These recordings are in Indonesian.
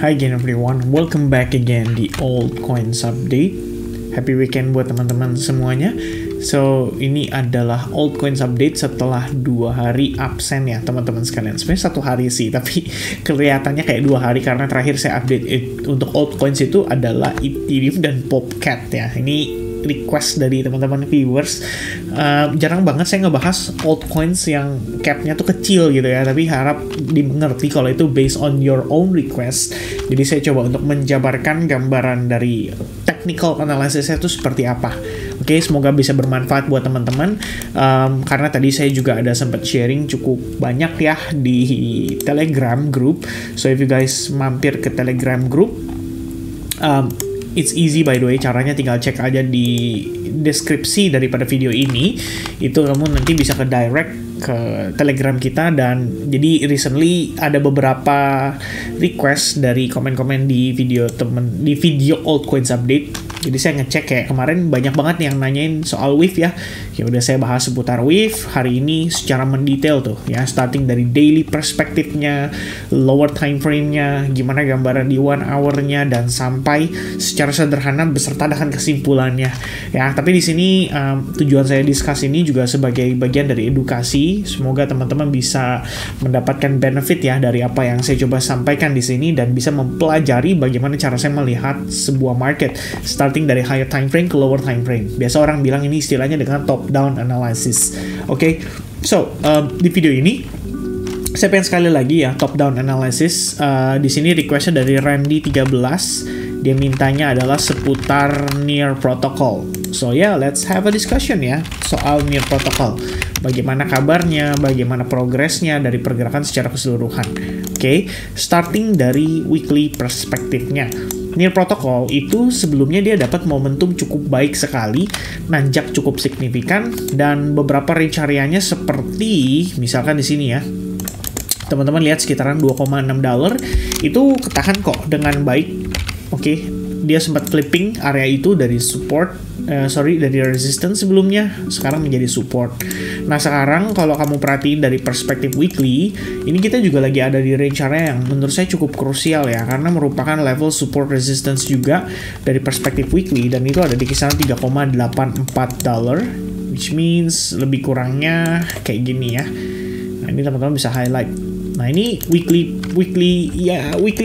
Hi again everyone, welcome back again di Altcoins Update. Happy weekend buat teman-teman semuanya. So, ini adalah Altcoins Update setelah 2 hari absen ya teman-teman sekalian. Sebenarnya 1 hari sih, tapi kelihatannya kayak 2 hari karena terakhir saya update untuk altcoins itu adalah Ethereum dan Popcat ya. Ini request dari teman-teman viewers. Jarang banget saya ngebahas altcoins yang capnya tuh kecil gitu ya, tapi harap dimengerti kalau itu based on your own request. Jadi saya coba untuk menjabarkan gambaran dari technical analysis-nya itu seperti apa. Oke, semoga bisa bermanfaat buat teman-teman. Karena tadi saya juga ada sempat sharing cukup banyak ya di Telegram group. So if you guys mampir ke Telegram group, it's easy by the way, caranya tinggal cek aja di deskripsi daripada video ini. Itu kamu nanti bisa ke direct ke Telegram kita. Dan jadi recently ada beberapa request dari komen-komen di video altcoins update. Jadi saya ngecek kayak kemarin banyak banget yang nanyain soal Wave ya. Ya udah saya bahas seputar Wave hari ini secara mendetail tuh ya, starting dari daily perspektifnya, lower time frame-nya, gimana gambaran di 1 hour-nya, dan sampai secara sederhana beserta dengan kesimpulannya. Ya, tapi di sini tujuan saya discuss ini juga sebagai bagian dari edukasi. Semoga teman-teman bisa mendapatkan benefit ya dari apa yang saya coba sampaikan di sini dan bisa mempelajari bagaimana cara saya melihat sebuah market starting dari higher time frame ke lower time frame. Biasa orang bilang ini istilahnya dengan top down analysis. Oke. So, di video ini saya pengen sekali lagi ya top down analysis. Di sini requestnya dari Randy 13. Dia mintanya adalah seputar Near Protocol. So yeah, let's have a discussion ya soal Near Protocol. Bagaimana kabarnya, bagaimana progresnya dari pergerakan secara keseluruhan. Oke, starting dari weekly perspektifnya. Near Protocol itu sebelumnya dia dapat momentum cukup baik sekali, nanjak cukup signifikan, dan beberapa range area-nya seperti misalkan di sini ya. Teman-teman lihat sekitaran $2,6 itu ketahan kok dengan baik. Oke, dia sempat clipping area itu dari dari resistance sebelumnya, sekarang menjadi support. Nah sekarang kalau kamu perhatiin dari perspektif weekly, ini kita juga lagi ada di range area yang menurut saya cukup krusial ya, karena merupakan level support resistance juga dari perspektif weekly, dan itu ada di kisaran $3,84, which means lebih kurangnya kayak gini ya. Nah ini teman-teman bisa highlight. Nah ini weekly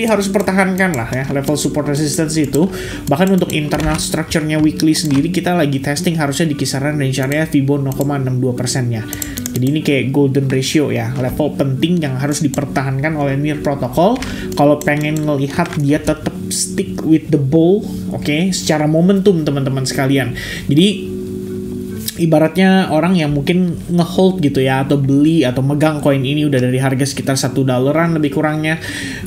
harus pertahankan lah ya level support resistance itu. Bahkan untuk internal structure-nya weekly sendiri kita lagi testing harusnya di kisaran range area Fibo 0,62%-nya. Jadi ini kayak golden ratio ya, level penting yang harus dipertahankan oleh Near Protocol kalau pengen melihat dia tetap stick with the bull, oke, secara momentum teman-teman sekalian. Jadi ibaratnya orang yang mungkin ngehold gitu ya, atau beli atau megang koin ini udah dari harga sekitar $1 lebih kurangnya,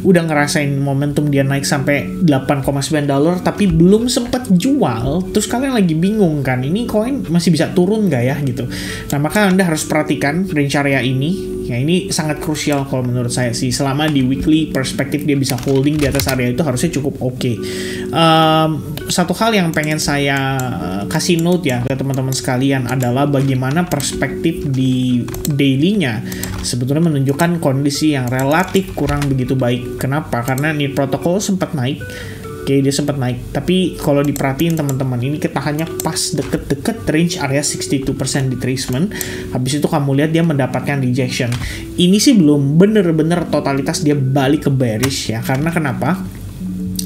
udah ngerasain momentum dia naik sampai $8,9 tapi belum sempat jual, terus kalian lagi bingung kan, ini koin masih bisa turun nggak ya gitu. Nah maka Anda harus perhatikan range area ini. Ya ini sangat krusial kalau menurut saya sih. Selama di weekly perspektif dia bisa holding di atas area itu harusnya cukup oke. Satu hal yang pengen saya kasih note ya ke teman-teman sekalian adalah bagaimana perspektif di daily-nya sebetulnya menunjukkan kondisi yang relatif kurang begitu baik. Kenapa? Karena Near Protocol sempat naik. Oke, dia sempat naik. Tapi kalau diperhatiin teman-teman, ini ketahannya pas deket-deket range area 62% retracement. Habis itu kamu lihat dia mendapatkan rejection. Ini sih belum bener-bener totalitas dia balik ke bearish ya. Karena kenapa?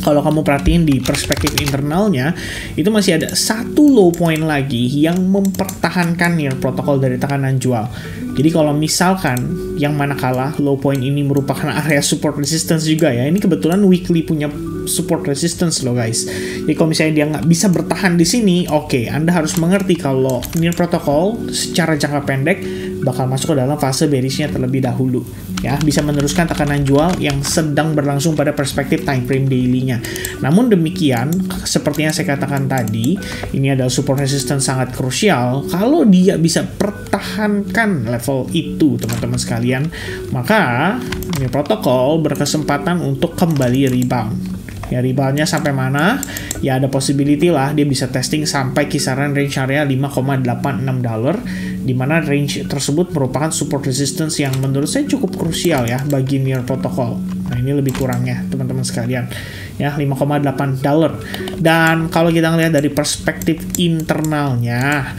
Kalau kamu perhatiin di perspektif internalnya, itu masih ada satu low point lagi yang mempertahankan Near Protocol dari tekanan jual. Jadi kalau misalkan yang mana kalah low point ini merupakan area support resistance juga ya. Ini kebetulan weekly punya support resistance loh guys. Jadi kalau misalnya dia nggak bisa bertahan di sini, oke, Anda harus mengerti kalau Near Protocol secara jangka pendek bakal masuk ke dalam fase bearishnya terlebih dahulu. Ya, bisa meneruskan tekanan jual yang sedang berlangsung pada perspektif time frame daily-nya. Namun demikian, seperti yang saya katakan tadi, ini adalah support resistance sangat krusial. Kalau dia bisa pertahankan level itu, teman-teman sekalian, maka Near Protocol berkesempatan untuk kembali rebound. Ya reboundnya sampai mana? Ya ada possibility lah dia bisa testing sampai kisaran range area $5,86, di mana range tersebut merupakan support resistance yang menurut saya cukup krusial ya bagi Near Protocol. Nah ini lebih kurangnya teman-teman sekalian ya, $5,8. Dan kalau kita ngelihat dari perspektif internalnya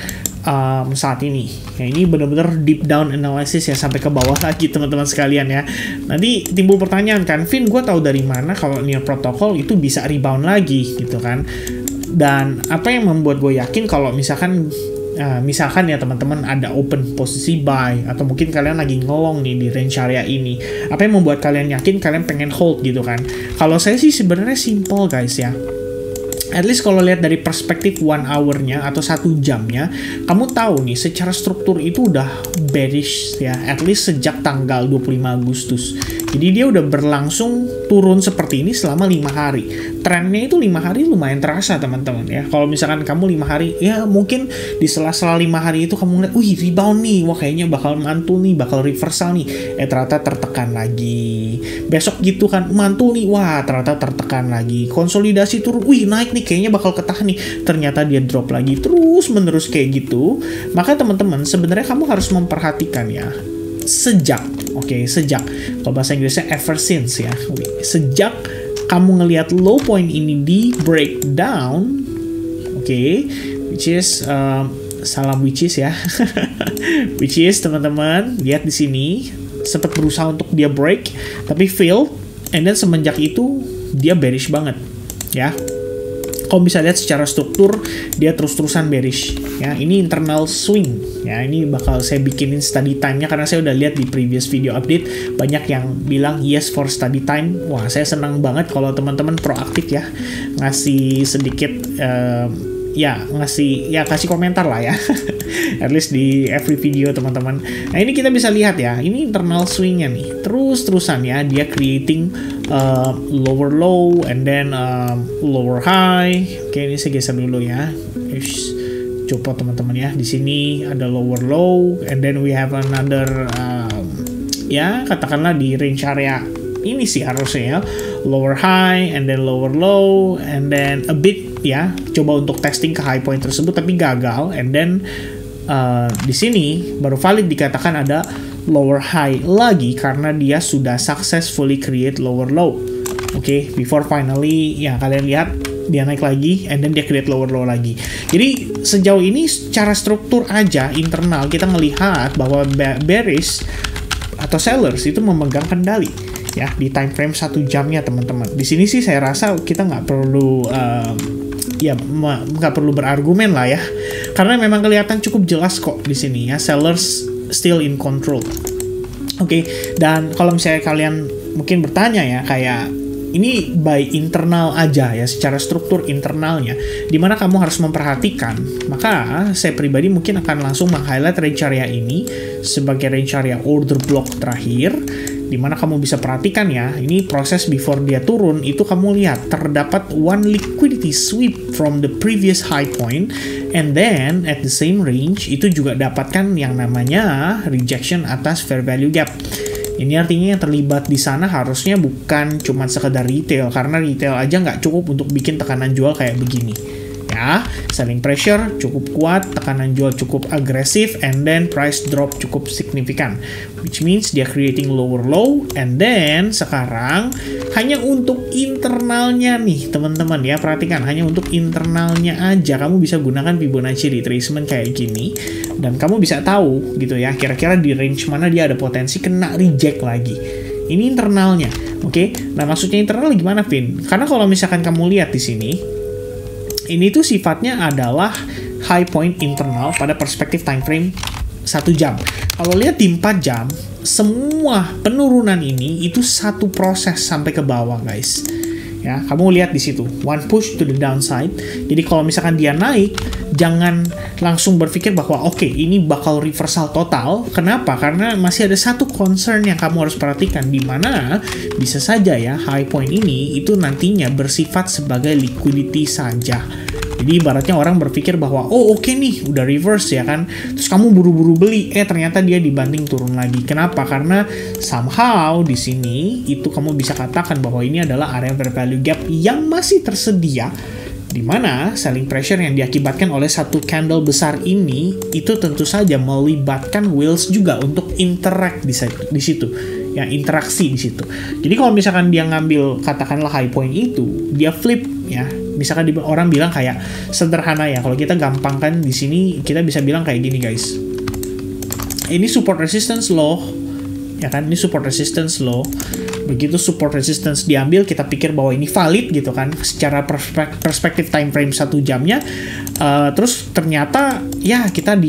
saat ini ya, ini benar-benar deep down analysis ya, sampai ke bawah lagi teman-teman sekalian ya. Nanti timbul pertanyaan kan, Vin gue tahu dari mana kalau Near Protocol itu bisa rebound lagi gitu kan. Dan apa yang membuat gue yakin kalau misalkan ya teman-teman ada open posisi buy, atau mungkin kalian lagi ngelong nih di range area ini, apa yang membuat kalian yakin kalian pengen hold gitu kan? Kalau saya sih sebenarnya simple guys ya. At least kalau lihat dari perspektif 1 hour-nya atau 1 jamnya, kamu tahu nih secara struktur itu udah bearish ya, at least sejak tanggal 25 Agustus. Jadi dia udah berlangsung turun seperti ini selama 5 hari. Trennya itu 5 hari lumayan terasa teman-teman ya. Kalau misalkan kamu 5 hari, ya mungkin di sela-sela 5 hari itu kamu ngeliat, wih rebound nih, wah kayaknya bakal mantul nih, bakal reversal nih. Ternyata tertekan lagi. Besok gitu kan, mantul nih, wah ternyata tertekan lagi. Konsolidasi turun, wih naik nih, kayaknya bakal ketahan nih. Ternyata dia drop lagi, terus menerus kayak gitu. Maka teman-teman sebenarnya kamu harus memperhatikan ya, sejak kalau bahasa Inggrisnya ever since ya, sejak kamu ngelihat low point ini di breakdown, which is salam which is ya, which is teman-teman lihat di sini sempat berusaha untuk dia break tapi fail, and then semenjak itu dia bearish banget ya. Kalau bisa lihat secara struktur dia terus-terusan bearish ya. Ini internal swing ya, ini bakal saya bikinin study time-nya karena saya udah lihat di previous video update banyak yang bilang yes for study time. Wah saya senang banget kalau teman-teman proaktif ya, ngasih sedikit kasih komentar lah ya at least di every video teman-teman. Nah ini kita bisa lihat ya, ini internal swing-nya nih terus-terusan ya, dia creating lower low and then lower high. Ini saya geser dulu ya. Coba teman-teman ya, di sini ada lower low and then we have another ya katakanlah di range area ini sih harusnya ya, lower high and then lower low and then a bit ya, coba untuk testing ke high point tersebut tapi gagal, and then di sini baru valid dikatakan ada lower high lagi karena dia sudah successfully create lower low. Before finally ya kalian lihat dia naik lagi and then dia create lower low lagi. Jadi sejauh ini secara struktur aja internal kita ngelihat bahwa bearish atau sellers itu memegang kendali ya di time frame 1 jamnya teman-teman. Di sini sih saya rasa kita nggak perlu nggak perlu berargumen lah ya, karena memang kelihatan cukup jelas kok di sini ya, sellers still in control. Dan kalau misalnya kalian mungkin bertanya ya, kayak ini by internal aja ya, secara struktur internalnya dimana kamu harus memperhatikan, maka saya pribadi mungkin akan langsung meng-highlight range area ini sebagai range area order block terakhir, dimana kamu bisa perhatikan ya, ini proses before dia turun itu kamu lihat terdapat one liquidity sweep from the previous high point, and then at the same range itu juga dapatkan yang namanya rejection atas fair value gap. Ini artinya yang terlibat di sana harusnya bukan cuma sekedar retail, karena retail aja nggak cukup untuk bikin tekanan jual kayak begini. Ya, selling pressure cukup kuat, tekanan jual cukup agresif, and then price drop cukup signifikan. Which means dia creating lower low, and then sekarang hanya untuk internalnya nih teman-teman ya, perhatikan hanya untuk internalnya aja kamu bisa gunakan Fibonacci retracement kayak gini, dan kamu bisa tahu gitu ya kira-kira di range mana dia ada potensi kena reject lagi. Ini internalnya, Nah maksudnya internal gimana, Vin? Karena kalau misalkan kamu lihat di sini, ini tuh sifatnya adalah high point internal pada perspektif time frame 1 jam. Kalau lihat di 4 jam, semua penurunan ini itu satu proses sampai ke bawah, guys. Ya, kamu lihat di situ, one push to the downside. Jadi kalau misalkan dia naik, jangan langsung berpikir bahwa ini bakal reversal total. Kenapa? Karena masih ada satu concern yang kamu harus perhatikan, di mana bisa saja ya high point ini itu nantinya bersifat sebagai liquidity saja. Jadi ibaratnya orang berpikir bahwa oh oke nih udah reverse ya kan, terus kamu buru-buru beli, ternyata dia dibanting turun lagi. Kenapa? Karena somehow di sini itu kamu bisa katakan bahwa ini adalah area fair value gap yang masih tersedia, di mana selling pressure yang diakibatkan oleh satu candle besar ini itu tentu saja melibatkan whales juga untuk interact di situ. Ya, interaksi di situ. Jadi kalau misalkan dia ngambil katakanlah high point itu, dia flip ya. Misalkan orang bilang kayak sederhana ya. Kalau kita gampangkan di sini kita bisa bilang kayak gini guys. Ini support resistance low, ya kan? Ini support resistance low. Begitu support resistance diambil, kita pikir bahwa ini valid gitu kan, secara perspektif time frame 1 jamnya. Terus ternyata ya kita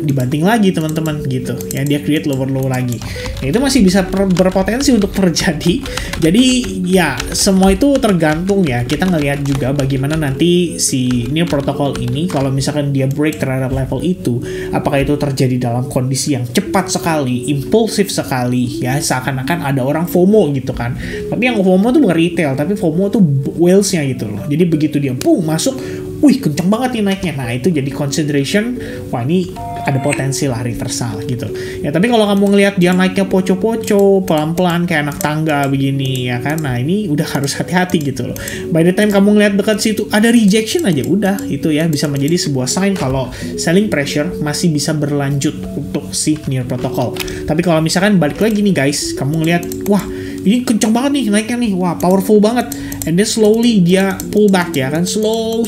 dibanting lagi teman-teman gitu ya, dia create lower low lagi ya, itu masih bisa berpotensi untuk terjadi. Jadi ya semua itu tergantung ya, kita ngelihat juga bagaimana nanti si NIR protokol ini kalau misalkan dia break terhadap level itu, apakah itu terjadi dalam kondisi yang cepat sekali, impulsif sekali ya, seakan-akan ada orang FOMO gitu kan. Tapi yang FOMO tuh bukan retail, tapi FOMO tuh whales-nya gitu loh. Jadi begitu dia masuk, wih kenceng banget nih naiknya. Nah itu jadi consideration, wah ini ada potensi lah reversal gitu. Ya tapi kalau kamu ngelihat dia naiknya poco-poco, pelan-pelan kayak anak tangga begini ya kan, nah ini udah harus hati-hati gitu loh. By the time kamu ngelihat dekat situ ada rejection aja, udah itu ya bisa menjadi sebuah sign kalau selling pressure masih bisa berlanjut untuk si NIR protokol. Tapi kalau misalkan balik lagi nih guys, kamu ngelihat wah ini kenceng banget nih naiknya nih, wah powerful banget, and then slowly dia pull back ya kan, slow,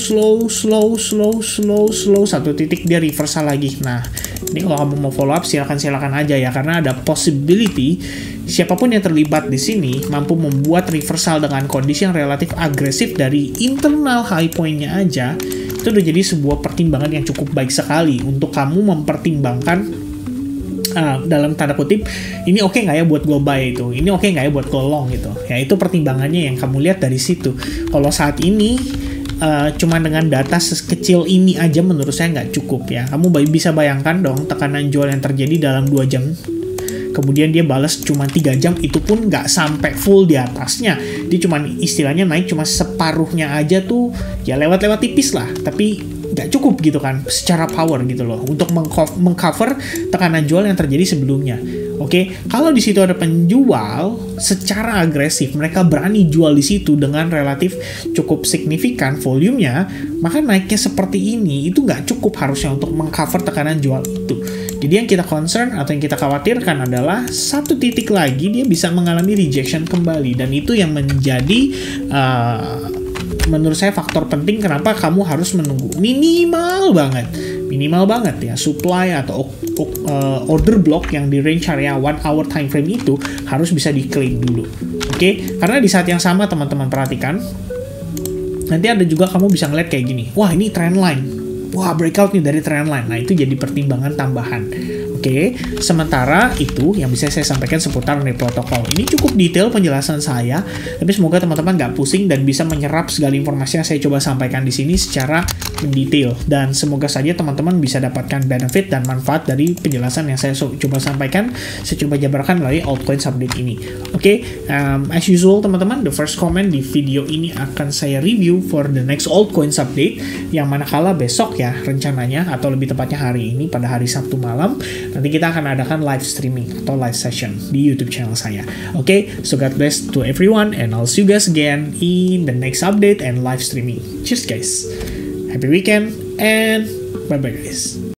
satu titik dia reversal lagi. Nah ini kalau kamu mau follow up silakan aja ya, karena ada possibility siapapun yang terlibat di sini mampu membuat reversal dengan kondisi yang relatif agresif dari internal high point-nya aja. Itu udah jadi sebuah pertimbangan yang cukup baik sekali untuk kamu mempertimbangkan dalam tanda kutip, ini oke nggak ya buat gue buy itu, ini oke nggak ya buat gue long gitu. Ya itu pertimbangannya yang kamu lihat dari situ. Kalau saat ini cuma dengan data sekecil ini aja menurut saya nggak cukup ya. Kamu bisa bayangkan dong tekanan jual yang terjadi dalam 2 jam. Kemudian dia balas cuma 3 jam, itu pun nggak sampai full di atasnya. Dia cuma istilahnya naik cuma separuhnya aja tuh, ya lewat-lewat tipis lah. Tapi nggak cukup gitu kan secara power gitu loh untuk mengcover tekanan jual yang terjadi sebelumnya. Oke, kalau di situ ada penjual secara agresif, mereka berani jual di situ dengan relatif cukup signifikan volumenya, maka naiknya seperti ini itu nggak cukup harusnya untuk mengcover tekanan jual itu. Jadi yang kita concern atau yang kita khawatirkan adalah satu titik lagi dia bisa mengalami rejection kembali, dan itu yang menjadi menurut saya faktor penting kenapa kamu harus menunggu minimal banget ya supply atau order block yang di range area 1 hour time frame itu harus bisa diklaim dulu. Oke? Karena di saat yang sama teman-teman perhatikan, nanti ada juga kamu bisa ngeliat kayak gini, wah ini trend line, wah breakout nih dari trend line. Nah itu jadi pertimbangan tambahan. Oke, sementara itu yang bisa saya sampaikan seputar NIR protokol. Ini cukup detail penjelasan saya, tapi semoga teman-teman nggak pusing dan bisa menyerap segala informasi yang saya coba sampaikan di sini secara mendetail. Dan semoga saja teman-teman bisa dapatkan benefit dan manfaat dari penjelasan yang saya coba sampaikan, saya coba jabarkan melalui altcoins update ini. Oke, as usual teman-teman, the first comment di video ini akan saya review for the next altcoins update, yang manakala besok ya rencananya, atau lebih tepatnya hari ini pada hari Sabtu malam, nanti kita akan adakan live streaming atau live session di YouTube channel saya. Oke, so God bless to everyone, and I'll see you guys again in the next update and live streaming. Cheers guys, happy weekend, and bye bye guys.